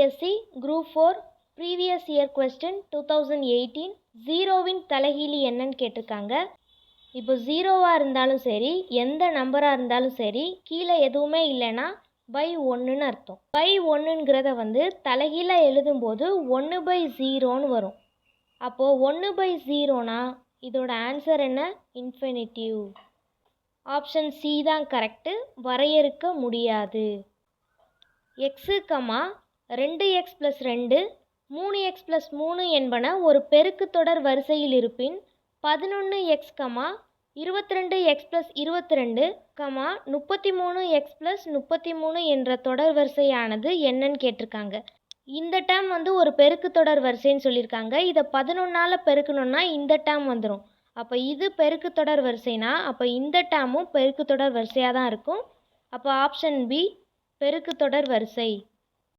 TNPSC group 4 previous year question 2018 ஜீரோவின் தலைகீழி என்னன்னு கேட்டிருக்காங்க. இப்போ ஜீரோவாக இருந்தாலும் சரி, எந்த நம்பராக இருந்தாலும் சரி, கீழே எதுவுமே இல்லைன்னா பை 1ன்னு அர்த்தம். பை 1ங்கிறத தலைகீழாக எழுதும்போது 1/0ன்னு வரும். அப்போது 1/0னா இதோட ஆன்சர் என்ன? இன்ஃபினிட்டிவ். ஆப்ஷன் சி தான் கரெக்டு. வரையறுக்க முடியாது. எக்ஸு, 2x + 2 3x + 3 என்பன ஒரு பெருக்கு தொடர் வரிசையில் இருப்பின் 11x 22x + 22 33x + 33 என்ற தொடர் வரிசையானது என்னன்னு கேட்டிருக்காங்க. இந்த டேர்ம் ஒரு பெருக்கு தொடர் வரிசைன்னு சொல்லியிருக்காங்க. இதை 11ஆல் பெருக்கணும்னா இந்த டேர்ம் வந்துடும். அப்போ இது பெருக்கு தொடர் வரிசைனா அப்போ இந்த டேர்மும் பெருக்கு தொடர் வரிசையாக தான் இருக்கும். அப்போ ஆப்ஷன் பி பெருக்கு தொடர் வரிசை.